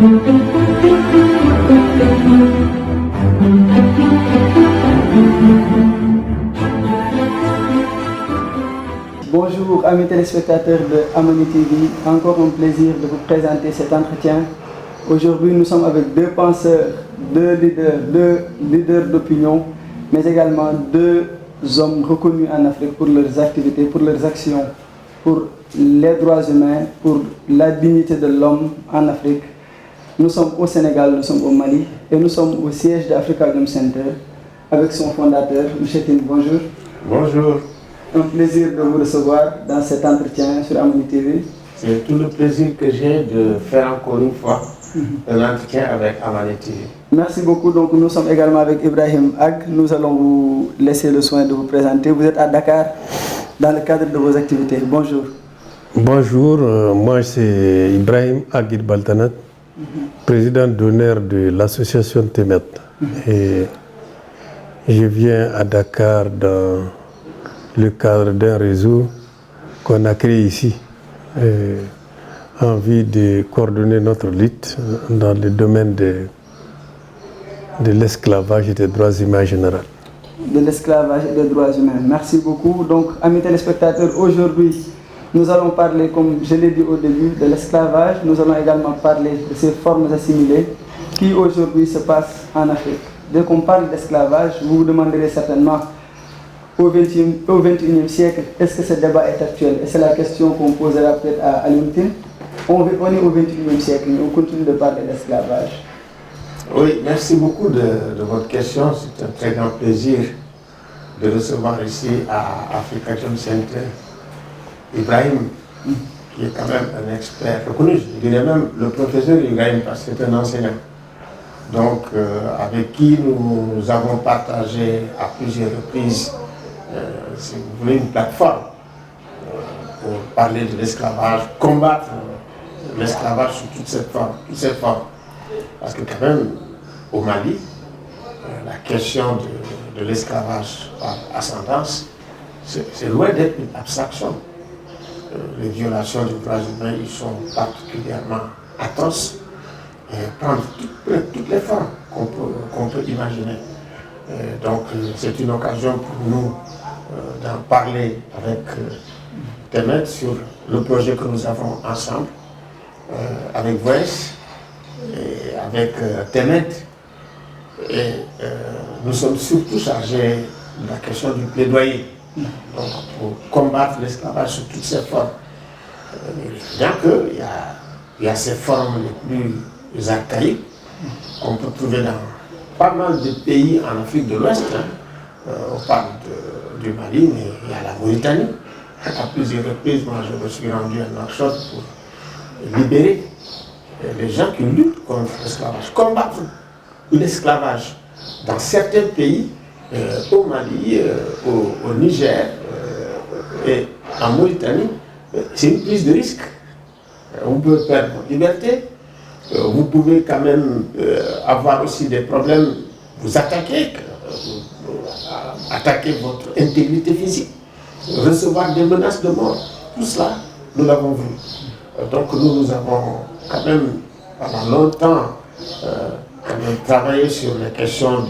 Bonjour amis téléspectateurs de Harmonie TV, encore un plaisir de vous présenter cet entretien. Aujourd'hui nous sommes avec deux penseurs, deux leaders d'opinion, mais également deux hommes reconnus en Afrique pour leurs activités, pour leurs actions, pour les droits humains, pour la dignité de l'homme en Afrique. Nous sommes au Sénégal, nous sommes au Mali et nous sommes au siège d'Africa Jom Center avec son fondateur, M. Tine. Bonjour. Bonjour. Un plaisir de vous recevoir dans cet entretien sur Harmonie TV. C'est tout le plaisir que j'ai de faire encore une fois un entretien avec Harmonie TV. Merci beaucoup. Donc nous sommes également avec Ibrahim Ag. Nous allons vous laisser le soin de vous présenter. Vous êtes à Dakar dans le cadre de vos activités. Bonjour. Bonjour, moi c'est Ibrahim Ag Baltanat, président d'honneur de l'association Temet. Et je viens à Dakar dans le cadre d'un réseau qu'on a créé ici, en vue de coordonner notre lutte dans le domaine de l'esclavage et des droits humains en général. De l'esclavage et des droits humains. Merci beaucoup. Donc, amis téléspectateurs, aujourd'hui, nous allons parler, comme je l'ai dit au début, de l'esclavage. Nous allons également parler de ces formes assimilées qui aujourd'hui se passent en Afrique. Dès qu'on parle d'esclavage, vous vous demanderez certainement au XXIe siècle, est-ce que ce débat est actuel? Et c'est la question qu'on posera peut-être à Tine. On est au XXIe siècle, mais on continue de parler d'esclavage. Oui, merci beaucoup de votre question. C'est un très grand plaisir de recevoir ici à Africa Jom Center Ibrahim, qui est quand même un expert reconnu. Je dirais même le professeur Ibrahim, parce que c'est un enseignant. Donc, avec qui nous avons partagé à plusieurs reprises, si vous voulez, une plateforme pour parler de l'esclavage, combattre l'esclavage sous toutes ces formes. Parce que quand même, au Mali, la question de l'esclavage par ascendance, c'est loin d'être une abstraction. Les violations des droits humains, ils sont particulièrement atroces et prennent toutes les formes qu'on peut imaginer. Donc c'est une occasion pour nous d'en parler avec Temet sur le projet que nous avons ensemble, avec Voice et avec Temet. Et nous sommes surtout chargés de la question du plaidoyer, donc pour combattre l'esclavage sous toutes ses formes. Bien qu'il y a ces formes les plus archaïques qu'on peut trouver dans pas mal de pays en Afrique de l'Ouest. On parle du Mali, mais il y a la Mauritanie. À plusieurs reprises, moi je me suis rendu à Nouakchott pour libérer les gens qui luttent contre l'esclavage, combattre l'esclavage dans certains pays, au Mali, au Niger et en Mauritanie. C'est une prise de risque. Vous pouvez perdre votre liberté, vous pouvez quand même avoir aussi des problèmes, vous attaquer votre intégrité physique, recevoir des menaces de mort. Tout cela, nous l'avons vu. Donc nous avons quand même pendant longtemps travaillé sur les questions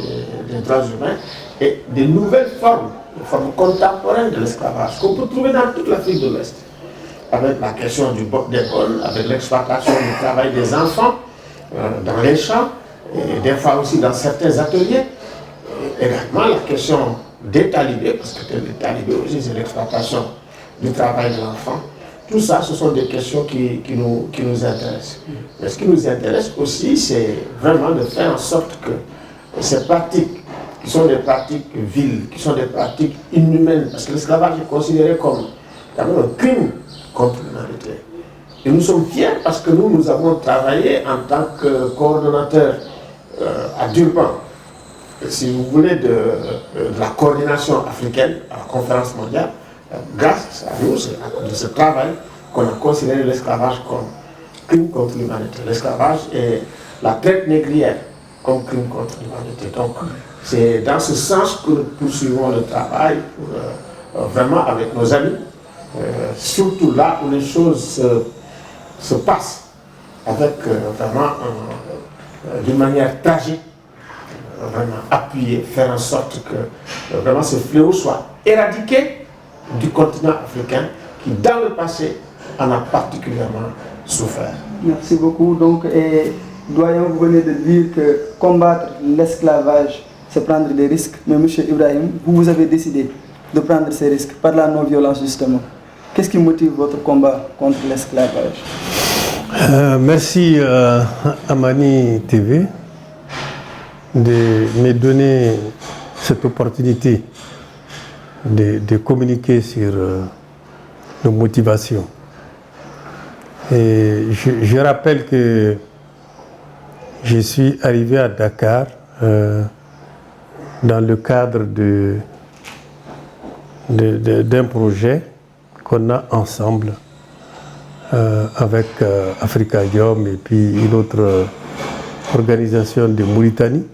des droits humains et des nouvelles formes, des formes contemporaines de l'esclavage qu'on peut trouver dans toute l'Afrique de l'Ouest. Avec la question du bok des bonnes, avec l'exploitation du travail des enfants dans les champs, et des fois aussi dans certains ateliers. Et également la question des talibés, parce que les talibés aussi c'est l'exploitation du travail de l'enfant. Tout ça, ce sont des questions qui nous intéressent. Mais ce qui nous intéresse aussi, c'est vraiment de faire en sorte que ces pratiques, qui sont des pratiques viles, qui sont des pratiques inhumaines, parce que l'esclavage est considéré comme quand même un crime contre l'humanité. Et nous sommes fiers parce que nous avons travaillé en tant que coordonnateur à Durban, si vous voulez, de la coordination africaine à la conférence mondiale. Grâce à nous, c'est à cause de ce travail qu'on a considéré l'esclavage comme crime contre l'humanité. L'esclavage et la traite négrière comme crime contre l'humanité. Donc, c'est dans ce sens que nous poursuivons le travail pour, vraiment avec nos amis, surtout là où les choses se passent. avec vraiment d'une manière tragique, vraiment appuyer, faire en sorte que vraiment ce fléau soit éradiqué du continent africain qui, dans le passé, en a particulièrement souffert. Merci beaucoup. Donc, doyen, vous venez de dire que combattre l'esclavage, c'est prendre des risques. Mais M. Ibrahim, vous avez décidé de prendre ces risques par la non-violence, justement. Qu'est-ce qui motive votre combat contre l'esclavage? Merci à Mani TV de me donner cette opportunité de communiquer sur nos motivations. Et je rappelle que je suis arrivé à Dakar dans le cadre d'un projet qu'on a ensemble avec Afrikajom et puis une autre organisation de Mauritanie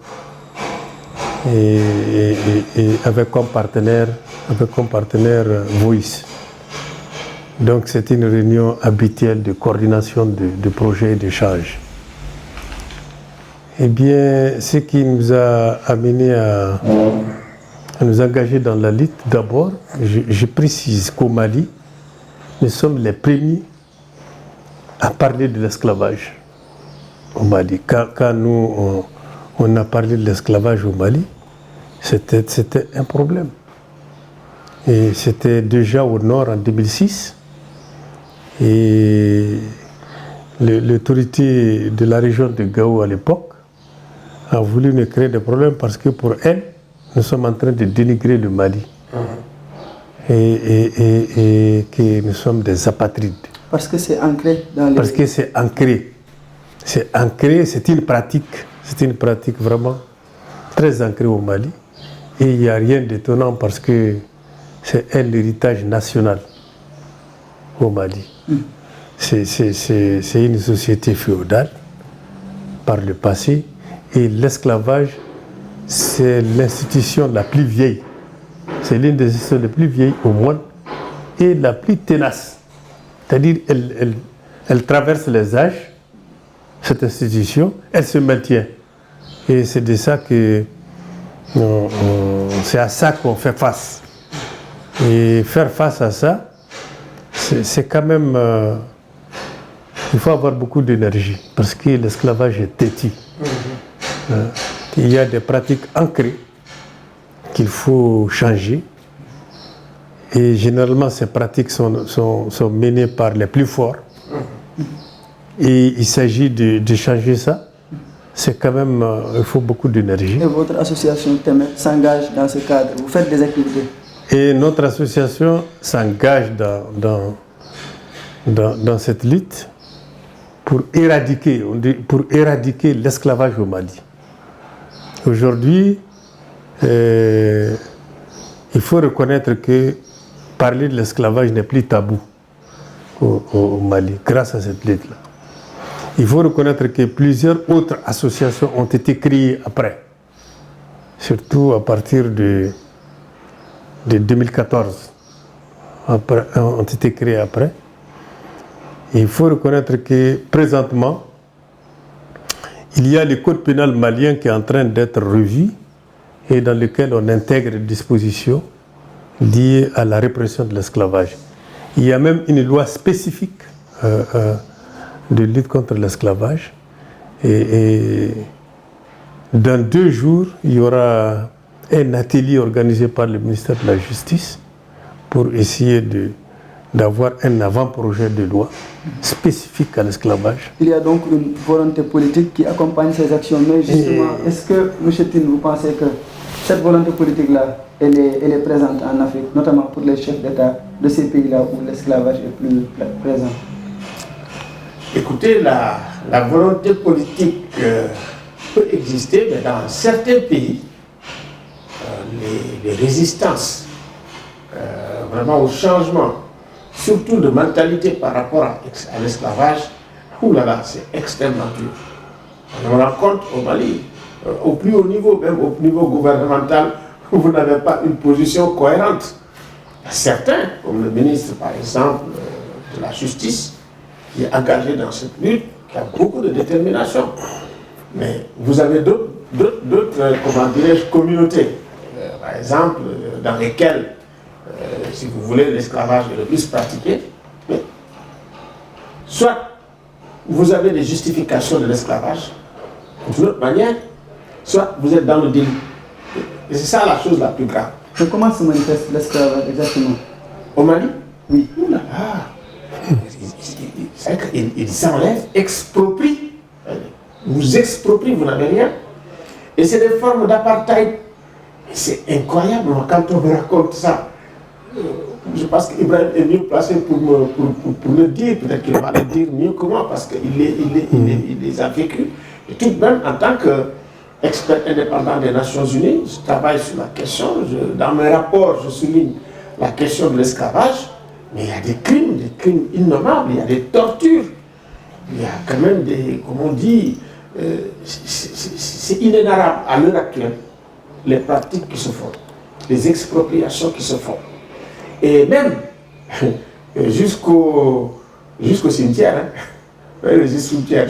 et avec comme partenaire Voice. Donc c'est une réunion habituelle de coordination de projets et d'échanges. Eh bien, ce qui nous a amené à nous engager dans la lutte, d'abord, je précise qu'au Mali, nous sommes les premiers à parler de l'esclavage au Mali. Quand nous, on a parlé de l'esclavage au Mali, c'était un problème. Et c'était déjà au nord en 2006. Et l'autorité de la région de Gao à l'époque a voulu nous créer des problèmes parce que pour elle, nous sommes en train de dénigrer le Mali. Et que nous sommes des apatrides. Parce que c'est ancré dans les... Parce que c'est ancré. C'est ancré, c'est une pratique vraiment très ancrée au Mali. Et il n'y a rien d'étonnant parce que c'est un héritage national au Mali. C'est une société féodale par le passé. Et l'esclavage, c'est l'institution la plus vieille. C'est l'une des institutions les plus vieilles au monde et la plus tenace. C'est-à-dire elle traverse les âges, cette institution, elle se maintient. Et c'est de ça que c'est à ça qu'on fait face. Et faire face à ça, c'est quand même... il faut avoir beaucoup d'énergie parce que l'esclavage est têtu. Il y a des pratiques ancrées qu'il faut changer. Et généralement, ces pratiques sont menées par les plus forts. Et il s'agit de changer ça. C'est quand même, il faut beaucoup d'énergie. Et votre association Temet s'engage dans ce cadre. Vous faites des activités. Et notre association s'engage dans cette lutte pour éradiquer l'esclavage au Mali. Aujourd'hui, il faut reconnaître que parler de l'esclavage n'est plus tabou au Mali, grâce à cette lutte-là. Il faut reconnaître que plusieurs autres associations ont été créées après, surtout à partir de 2014, ont été créées après. Et il faut reconnaître que présentement, il y a le code pénal malien qui est en train d'être revu et dans lequel on intègre des dispositions liées à la répression de l'esclavage. Il y a même une loi spécifique de lutte contre l'esclavage. Et dans 2 jours, il y aura un atelier organisé par le ministère de la Justice pour essayer d'avoir un avant-projet de loi spécifique à l'esclavage. Il y a donc une volonté politique qui accompagne ces actions. Mais justement, est-ce que, M. Tine, vous pensez que cette volonté politique-là, elle est présente en Afrique, notamment pour les chefs d'État de ces pays-là où l'esclavage est plus présent? Écoutez, la volonté politique peut exister, mais dans certains pays, les résistances vraiment au changement, surtout de mentalité par rapport à l'esclavage, oulala, c'est extrêmement dur. On rend compte au Mali, au plus haut niveau, même au niveau gouvernemental, vous n'avez pas une position cohérente. Certains, comme le ministre par exemple de la Justice, qui est engagé dans cette lutte, qui a beaucoup de détermination. Mais vous avez d'autres comment dirais-je, communautés, par exemple, dans lesquelles, si vous voulez, l'esclavage est le plus pratiqué. Mais soit vous avez des justifications de l'esclavage, d'une autre manière, soit vous êtes dans le délit. Et c'est ça la chose la plus grave. Mais comment se manifeste l'esclavage exactement? Au Mali? Oui. C'est vrai qu'il s'enlève, exproprie. Vous exproprie, vous n'avez rien. Et c'est des formes d'apartheid. C'est incroyable, moi, quand on me raconte ça. Je pense qu'Ibrahim est mieux placé pour le dire. Peut-être qu'il va le dire mieux que moi, parce qu'il les a vécus. Et tout de même, en tant qu'expert indépendant des Nations Unies, je travaille sur la question. Dans mes rapports, je souligne la question de l'esclavage. Mais il y a des crimes innommables, il y a des tortures. Il y a quand même des, comme on dit, c'est inénarrable à l'heure actuelle, les pratiques qui se font, les expropriations qui se font. Et même jusqu'au cimetière, hein, le cimetière,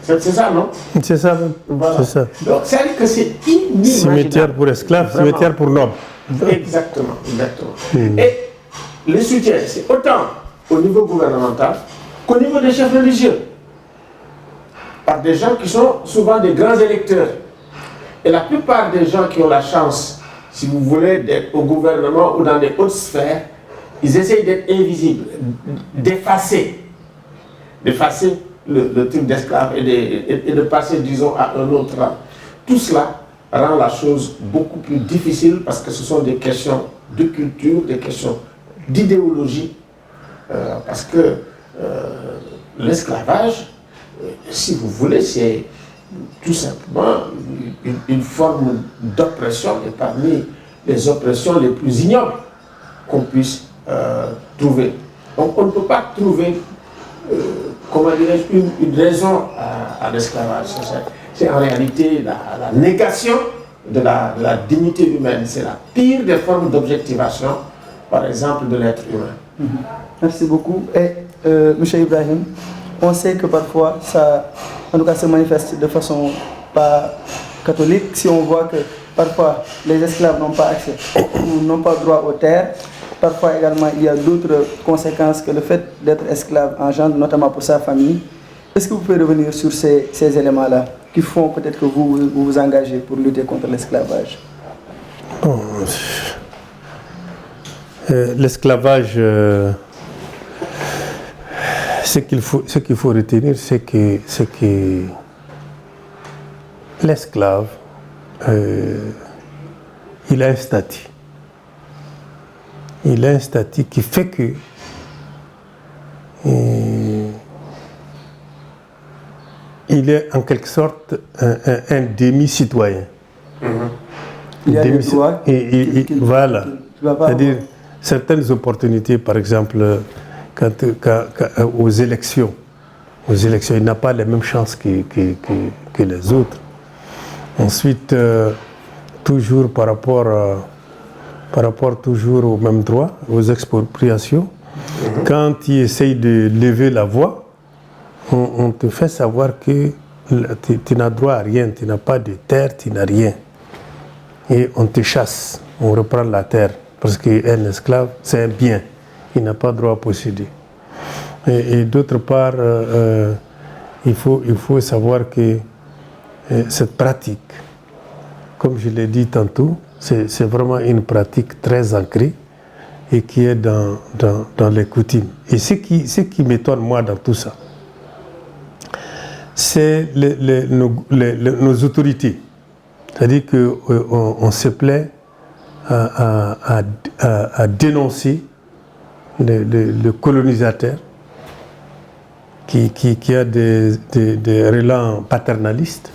c'est ça, non? C'est ça, voilà. C'est ça. Donc, ça veut dire que c'est inimaginable. Cimetière pour esclaves, vraiment. Cimetière pour nobles. Exactement, exactement. Et le soutien, c'est autant au niveau gouvernemental qu'au niveau des chefs religieux, par des gens qui sont souvent des grands électeurs. Et la plupart des gens qui ont la chance, si vous voulez, d'être au gouvernement ou dans des hautes sphères, ils essayent d'être invisibles, d'effacer le truc d'esclave et de passer, disons, à un autre rang. Tout cela rend la chose beaucoup plus difficile parce que ce sont des questions de culture, des questions d'idéologie, parce que l'esclavage, si vous voulez, c'est tout simplement une forme d'oppression, et parmi les oppressions les plus ignobles qu'on puisse trouver. Donc on ne peut pas trouver, comment dirais-je, une raison à l'esclavage. C'est en réalité la négation de la dignité humaine. C'est la pire des formes d'objectivation, par exemple, de l'être humain. Merci beaucoup. Et M. Ibrahim, on sait que parfois ça, en tout cas, se manifeste de façon pas catholique. Si on voit que parfois les esclaves n'ont pas accès ou n'ont pas droit aux terres, parfois également il y a d'autres conséquences que le fait d'être esclave engendre, notamment pour sa famille. Est-ce que vous pouvez revenir sur ces éléments-là qui font peut-être que vous vous engagez pour lutter contre l'esclavage? Bon, l'esclavage, ce qu'il faut retenir, c'est que l'esclave, il a un statut. Il a un statut qui fait que il est en quelque sorte un demi-citoyen. Il y a des droits. Voilà. C'est-à-dire certaines opportunités, par exemple, aux élections, il n'a pas les mêmes chances que les autres. Ensuite, toujours par rapport toujours aux mêmes droits, aux expropriations, quand il essaye de lever la voix, on te fait savoir que tu n'as droit à rien, tu n'as pas de terre, tu n'as rien. Et on te chasse, on reprend la terre, parce qu'un esclave, c'est un bien, il n'a pas droit à posséder. Et d'autre part, il faut savoir que cette pratique, comme je l'ai dit tantôt, c'est vraiment une pratique très ancrée et qui est dans les coutumes. Et ce qui m'étonne, moi, dans tout ça, c'est nos autorités. C'est-à-dire qu'on se plaît à dénoncer le colonisateur qui a des relents paternalistes,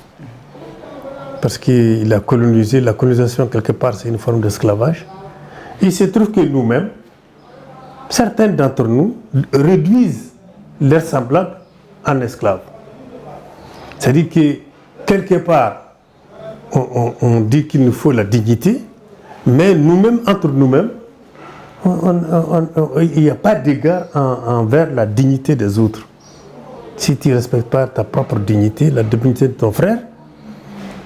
parce qu'il a colonisé. La colonisation, quelque part, c'est une forme d'esclavage. Il se trouve que nous-mêmes, certains d'entre nous réduisent leurs semblables en esclaves. C'est-à-dire que, quelque part, on dit qu'il nous faut la dignité, mais nous-mêmes, entre nous-mêmes, il n'y a pas d'égard envers la dignité des autres. si tu ne respectes pas ta propre dignité, la dignité de ton frère,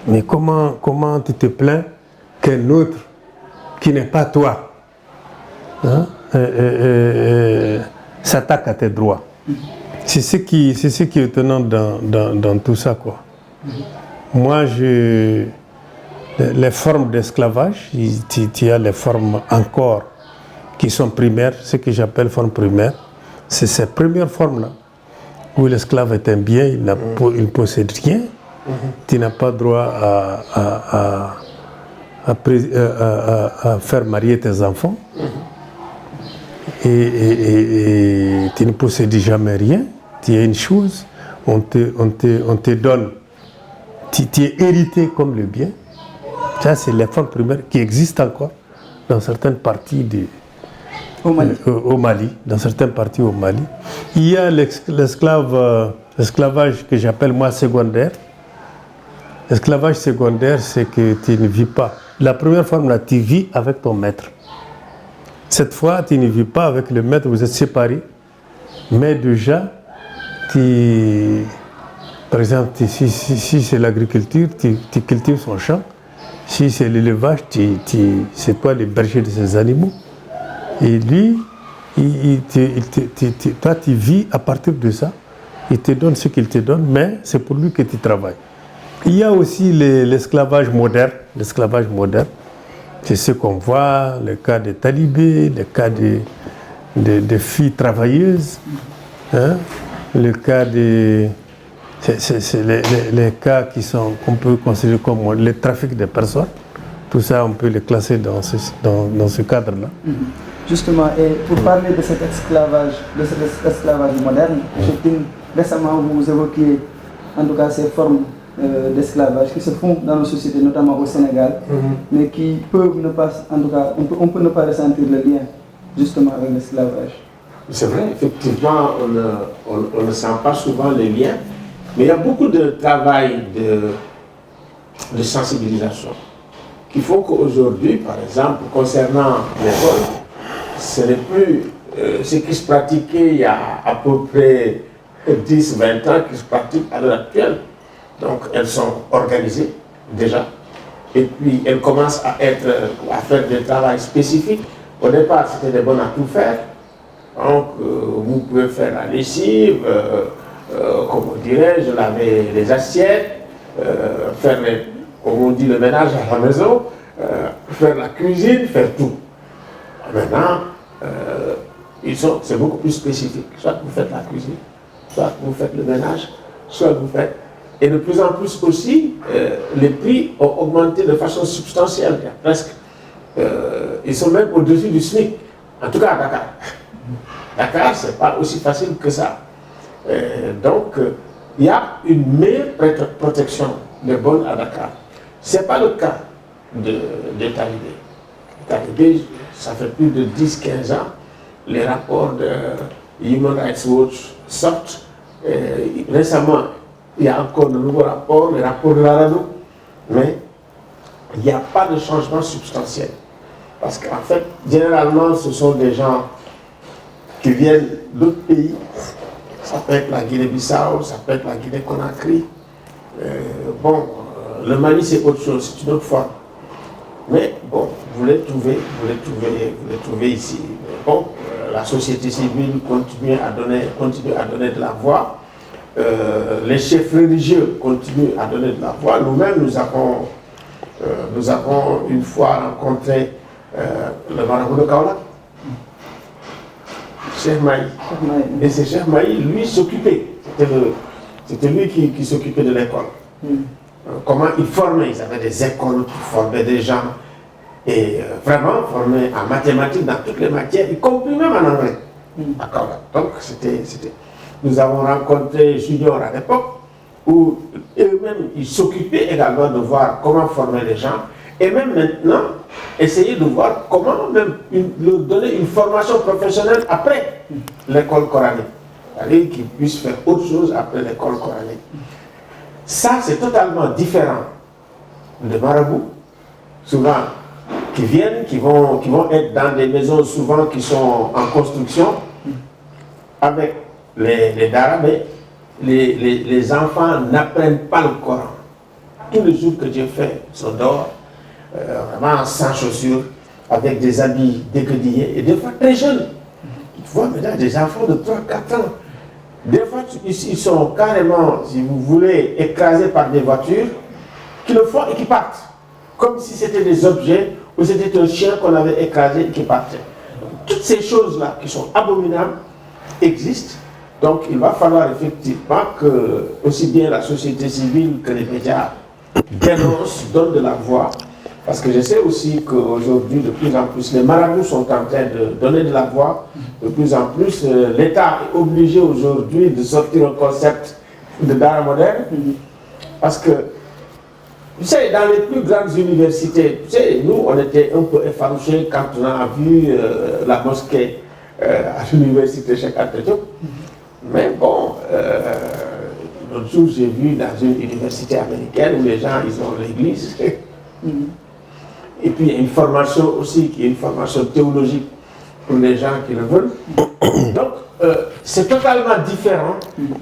mais comment tu te plains qu'un autre qui n'est pas toi hein, s'attaque à tes droits? C'est ce qui est étonnant dans tout ça, quoi. Moi, les formes d'esclavage, il y a les formes encore qui sont primaires, ce que j'appelle formes primaires. C'est ces premières formes-là où l'esclave est un bien, il ne possède rien, tu n'as pas droit à faire marier tes enfants et tu ne possèdes jamais rien, tu es une chose, on te donne, tu es hérité comme le bien. Ça, c'est les formes primaires qui existent encore dans certaines parties au Mali, dans certaines parties au Mali. Il y a l'esclavage que j'appelle moi secondaire. L'esclavage secondaire, c'est que tu ne vis pas. La première forme, là, tu vis avec ton maître. Cette fois, tu ne vis pas avec le maître, vous êtes séparés. Mais déjà, par exemple, si c'est l'agriculture, tu cultives son champ. Si c'est l'élevage, c'est toi le berger de ces animaux. Et lui, toi, tu vis à partir de ça. Il te donne ce qu'il te donne, mais c'est pour lui que tu travailles. Il y a aussi l'esclavage moderne. L'esclavage moderne, c'est ce qu'on voit, le cas des talibés, le cas des filles travailleuses, hein, le cas des... C'est les cas qu'on peut considérer comme le trafic des personnes. Tout ça, on peut les classer dans ce cadre-là. Justement, et pour parler de cet esclavage moderne, récemment vous évoquiez en tout cas ces formes d'esclavage qui se font dans nos sociétés, notamment au Sénégal, mais qui peuvent ne pas, en tout cas, on peut ne pas ressentir le lien justement avec l'esclavage. C'est vrai, effectivement, on ne sent pas souvent les liens, mais il y a beaucoup de travail de sensibilisation qui font qu'aujourd'hui, par exemple, concernant l'école, ce n'est plus ce qui se pratiquait il y a à peu près 10-20 ans qui se pratique à l'heure actuelle. Donc elles sont organisées déjà, et puis elles commencent à faire des travaux spécifiques. Au départ, c'était des bonnes à tout faire. Donc vous pouvez faire la lessive, comment dirais-je, laver les assiettes, faire, comme on dit, le ménage à la maison, faire la cuisine, faire tout. Maintenant, c'est beaucoup plus spécifique. Soit vous faites la cuisine, soit vous faites le ménage, soit vous faites... Et de plus en plus aussi, les prix ont augmenté de façon substantielle. Il y a presque, ils sont même au-dessus du SMIC, en tout cas à Dakar. Dakar, ce n'est pas aussi facile que ça. Donc, il y a une meilleure protection des bonnes à Dakar. Ce n'est pas le cas des talibés. Les talibés, ça fait plus de 10-15 ans, les rapports de Human Rights Watch sortent. Récemment, il y a encore de nouveaux rapports, les rapports de l'ARADO, mais il n'y a pas de changement substantiel. Parce qu'en fait, généralement, ce sont des gens qui viennent d'autres pays. Ça peut être la Guinée-Bissau, ça peut être la Guinée-Conakry. Le Mali, c'est autre chose, c'est une autre forme. Mais bon, vous les trouvez ici. Mais bon, la société civile continue à donner de la voix. Les chefs religieux continuent à donner de la voix. Nous-mêmes, nous avons une fois rencontré le marabout de Kaolack, Cheikh Maï. Et c'est Cheikh Maï, lui, s'occupait. C'était lui qui s'occupait de l'école. Comment il formait. Ils avaient des écoles qui formaient des gens. Et vraiment formés en mathématiques, dans toutes les matières, y compris même en anglais. À Kaolack. Donc, nous avons rencontré Junior à l'époque, où eux-mêmes, ils s'occupaient également de voir comment former les gens. Et même maintenant, essayer de voir comment même leur donner une formation professionnelle après l'école coranique. C'est-à-dire qu'ils puissent faire autre chose après l'école coranique. Ça, c'est totalement différent de marabouts, souvent qui viennent, qui vont être dans des maisons souvent qui sont en construction, avec les darabés, les enfants n'apprennent pas le Coran. Tous les jours que j'ai fait, ils sont dehors, vraiment sans chaussures, avec des habits déguedillés, et des fois très jeunes. Tu vois maintenant des enfants de 3-4 ans. Des fois, ils sont carrément, si vous voulez, écrasés par des voitures, qui le font et qui partent. Comme si c'était des objets, ou c'était un chien qu'on avait écrasé et qui partait. Toutes ces choses-là, qui sont abominables, existent. Donc il va falloir effectivement que aussi bien la société civile que les médias dénoncent, donnent de la voix. Parce que je sais aussi qu'aujourd'hui, de plus en plus, les marabouts sont en train de donner de la voix. De plus en plus, l'État est obligé aujourd'hui de sortir un concept de Dara moderne. Parce que, tu sais, dans les plus grandes universités, tu sais, nous, on était un peu effarouchés quand on a vu la mosquée à l'université Cheikh Anta Diop. Mais bon, l'autre jour, j'ai vu dans une université américaine où les gens, ils ont l'église. Et puis, il y a une formation aussi, qui est une formation théologique pour les gens qui le veulent. Donc, c'est totalement différent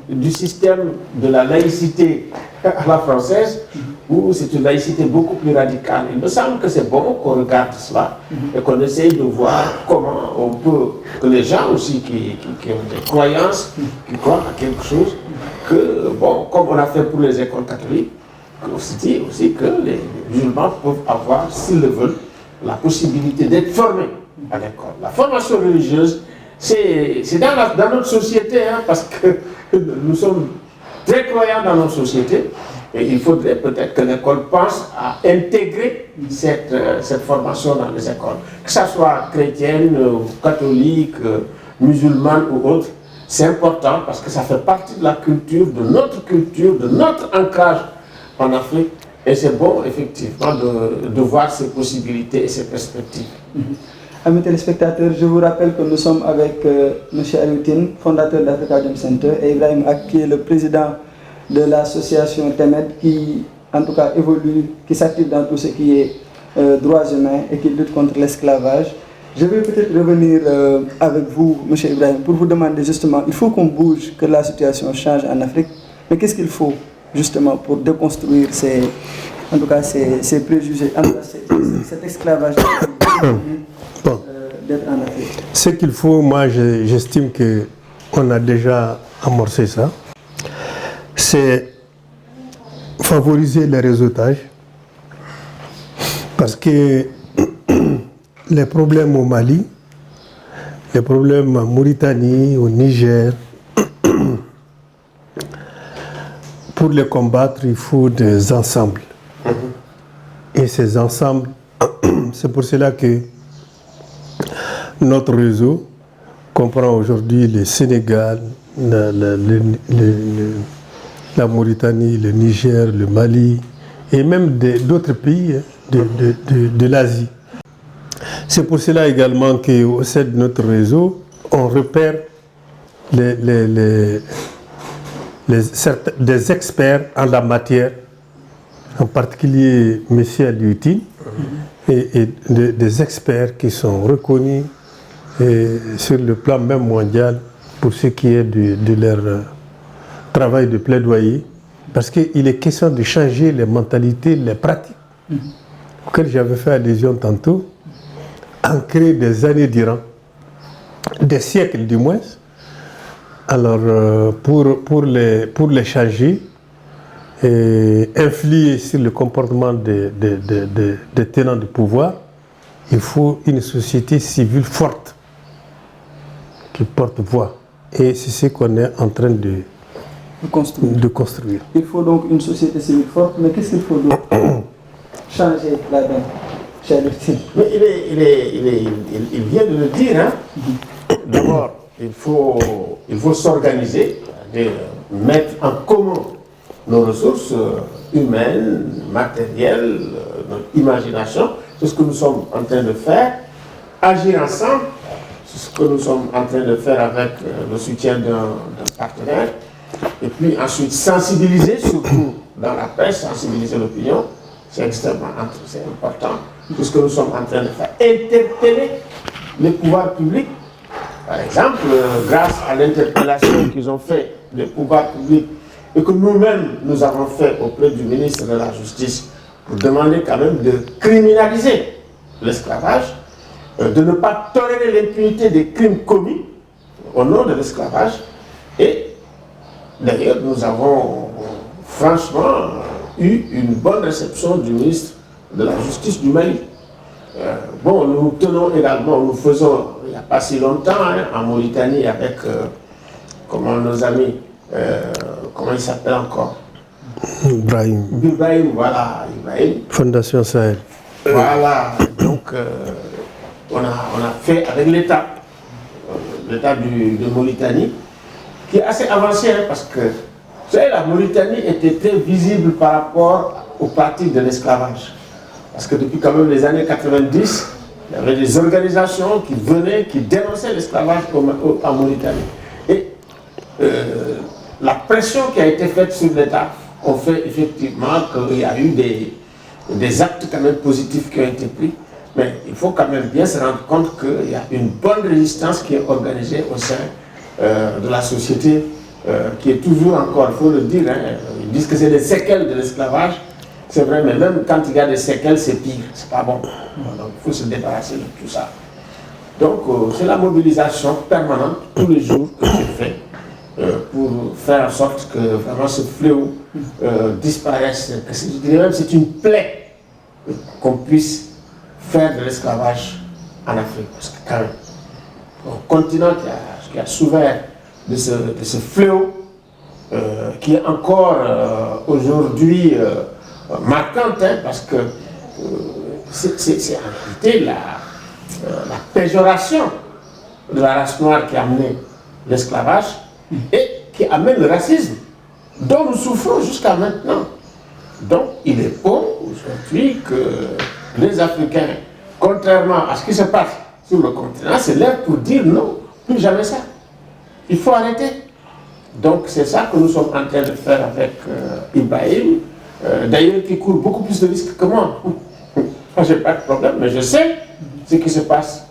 du système de la laïcité à la française, où c'est une laïcité beaucoup plus radicale. Il me semble que c'est bon qu'on regarde cela et qu'on essaye de voir comment on peut, que les gens aussi qui ont des croyances, qui croient à quelque chose, que, bon, comme on a fait pour les écoles catholiques, aussi que les musulmans peuvent avoir, s'ils le veulent, la possibilité d'être formés à l'école. La formation religieuse, c'est dans notre société, hein, parce que nous sommes très croyants dans notre société, et il faudrait peut-être que l'école pense à intégrer cette formation dans les écoles. Que ce soit chrétienne, catholique, musulmane ou autre, c'est important parce que ça fait partie de la culture, de notre ancrage en Afrique, et c'est bon effectivement de voir ces possibilités et ces perspectives. Amis téléspectateurs, je vous rappelle que nous sommes avec M. Alioune, fondateur d'Africa Jom Center, et Ibrahim Ak, qui est le président de l'association TEMED, qui en tout cas évolue, qui s'active dans tout ce qui est droits humains et qui lutte contre l'esclavage. Je vais peut-être revenir avec vous, M. Ibrahim, pour vous demander justement, il faut qu'on bouge, que la situation change en Afrique, mais qu'est-ce qu'il faut justement pour déconstruire ces préjugés, cet esclavage d'être en Afrique? Ce qu'il faut, moi j'estime qu'on a déjà amorcé ça, c'est favoriser le réseautage, parce que les problèmes au Mali, les problèmes en Mauritanie, au Niger, pour les combattre, il faut des ensembles. Et ces ensembles, c'est pour cela que notre réseau comprend aujourd'hui le Sénégal, la Mauritanie, le Niger, le Mali, et même d'autres pays de l'Asie. C'est pour cela également qu'au sein de notre réseau, on repère des experts en la matière, en particulier M. Alioune, et des experts qui sont reconnus sur le plan même mondial pour ce qui est de leur travail de plaidoyer, parce qu'il est question de changer les mentalités, les pratiques auxquelles j'avais fait allusion tantôt, ancrées des années durant, des siècles du moins. Alors, pour les changer et influer sur le comportement des tenants du pouvoir, il faut une société civile forte qui porte voix. Et c'est ce qu'on est en train de construire. Il faut donc une société civile forte, mais qu'est-ce qu'il faut d'autre changer là-dedans? Mais il vient de le dire, hein. D'abord, il faut s'organiser, c'est-à-dire mettre en commun nos ressources humaines, matérielles, notre imagination. C'est ce que nous sommes en train de faire. Agir ensemble, c'est ce que nous sommes en train de faire avec le soutien d'un partenaire. Et puis ensuite sensibiliser, surtout dans la presse, sensibiliser l'opinion. C'est extrêmement important. Tout ce que nous sommes en train de faire. Interpeller les pouvoirs publics. Par exemple, grâce à l'interpellation qu'ils ont fait des pouvoirs publics et que nous-mêmes nous avons fait auprès du ministre de la Justice pour demander quand même de criminaliser l'esclavage, de ne pas tolérer l'impunité des crimes commis au nom de l'esclavage. Et d'ailleurs, nous avons franchement eu une bonne réception du ministre de la Justice du Mali. Bon, nous tenons également, nous faisons, il n'y a pas si longtemps, en Mauritanie, avec comment nos amis, comment il s'appelle encore? Ibrahim. Ibrahim, voilà, Ibrahim. Fondation Sahel. Voilà, donc on a fait avec l'État de Mauritanie, qui est assez avancé, parce que, vous savez, la Mauritanie était très visible par rapport aux pratiques de l'esclavage. Parce que depuis quand même les années 90, il y avait des organisations qui venaient, qui dénonçaient l'esclavage en Mauritanie. Et la pression qui a été faite sur l'État a fait effectivement qu'il y a eu des actes quand même positifs qui ont été pris. Mais il faut quand même bien se rendre compte qu'il y a une bonne résistance qui est organisée au sein de la société, qui est toujours encore, il faut le dire, ils disent que c'est des séquelles de l'esclavage. C'est vrai, mais même quand il y a des séquelles, c'est pire, c'est pas bon. Donc il faut se débarrasser de tout ça. Donc c'est la mobilisation permanente, tous les jours, que j'ai fait pour faire en sorte que vraiment ce fléau disparaisse. Je dirais même que c'est une plaie qu'on puisse faire de l'esclavage en Afrique. Parce que quand même, un continent qui a souffert de ce fléau, qui est encore aujourd'hui marquante, parce que c'est en réalité la péjoration de la race noire qui a amené l'esclavage et qui amène le racisme dont nous souffrons jusqu'à maintenant. Donc il est bon aujourd'hui que les Africains, contrairement à ce qui se passe sur le continent, se lèvent pour dire non, plus jamais ça. Il faut arrêter. Donc c'est ça que nous sommes en train de faire avec Ibrahim. D'ailleurs, qui court beaucoup plus de risques que moi. Moi, je n'ai pas de problème, mais je sais ce qui se passe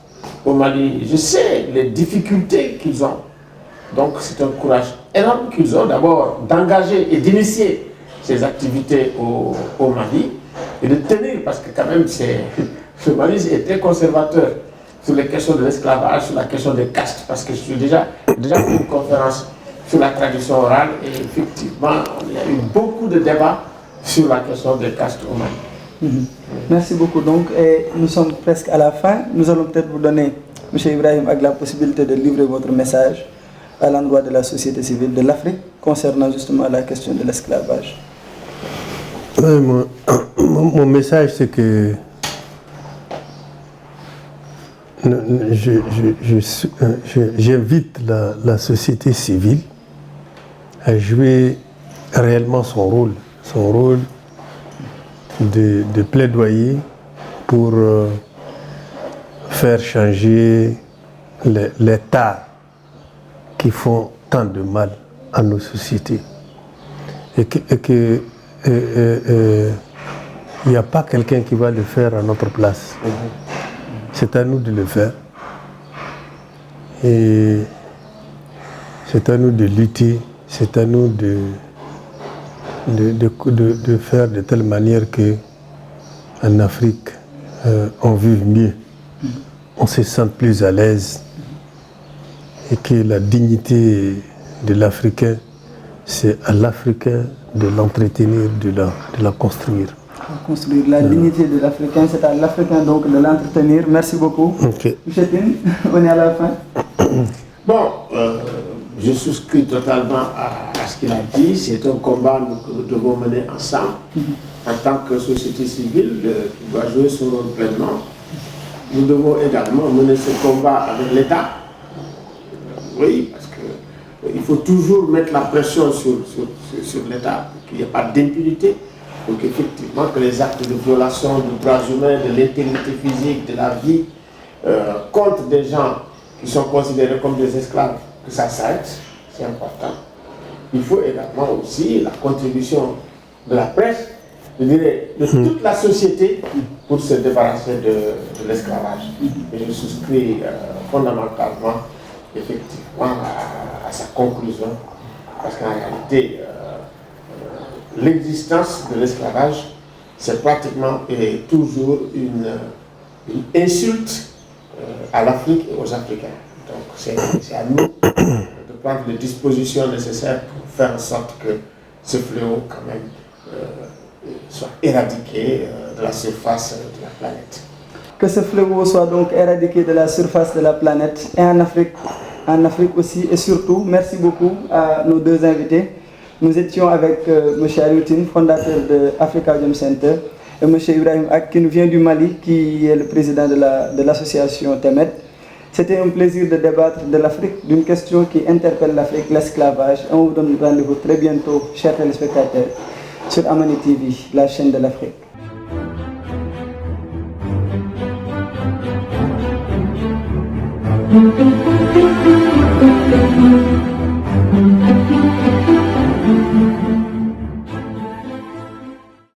au Mali. Je sais les difficultés qu'ils ont. Donc, c'est un courage énorme qu'ils ont, d'abord, d'engager et d'initier ces activités au Mali et de tenir, parce que quand même, ce Mali est très conservateur sur les questions de l'esclavage, sur la question des castes, parce que je suis déjà fait une conférence sur la tradition orale et effectivement, il y a eu beaucoup de débats sur la question des castes au Mali. Merci beaucoup. Donc, nous sommes presque à la fin. Nous allons peut-être vous donner, M. Ibrahim Ag, la possibilité de livrer votre message à l'endroit de la société civile de l'Afrique concernant justement la question de l'esclavage. Mon message, c'est que j'invite la société civile à jouer réellement son rôle de plaidoyer pour faire changer les tares qui font tant de mal à nos sociétés. Et que il n'y a pas quelqu'un qui va le faire à notre place. C'est à nous de le faire. Et c'est à nous de lutter, c'est à nous de faire de telle manière qu'en Afrique, on vive mieux, on se sente plus à l'aise et que la dignité de l'Africain, c'est à l'Africain de l'entretenir, de la construire. Construire la dignité de l'Africain, c'est à l'Africain donc de l'entretenir. Merci beaucoup. Okay. Chetine, on est à la fin. Bon, je souscris totalement à ce qu'il a dit. C'est un combat que nous devons mener ensemble en tant que société civile qui doit jouer son rôle pleinement. Nous devons également mener ce combat avec l'État. Oui, parce qu'il faut toujours mettre la pression sur l'État pour qu'il n'y ait pas d'impunité. Donc effectivement que les actes de violation des droits humains, de l'intégrité physique, de la vie, contre des gens qui sont considérés comme des esclaves, que ça s'arrête, c'est important. Il faut également aussi la contribution de la presse, je dirais, de toute la société pour se débarrasser de l'esclavage. Et je souscris fondamentalement, effectivement, à sa conclusion Parce qu'en réalité, l'existence de l'esclavage, c'est pratiquement et toujours une insulte à l'Afrique et aux Africains. Donc c'est à nous de prendre les dispositions nécessaires pour faire en sorte que ce fléau quand même soit éradiqué de la surface de la planète. Que ce fléau soit donc éradiqué de la surface de la planète et en Afrique aussi et surtout. Merci beaucoup à nos deux invités. Nous étions avec M. Alioune, fondateur de Afrikajom Center, et M. Ibrahim Ak, qui nous vient du Mali, qui est le président de l'association Temet. C'était un plaisir de débattre de l'Afrique, d'une question qui interpelle l'Afrique, l'esclavage. On vous donne rendez-vous très bientôt, chers téléspectateurs, sur Amani TV, la chaîne de l'Afrique. Thank you.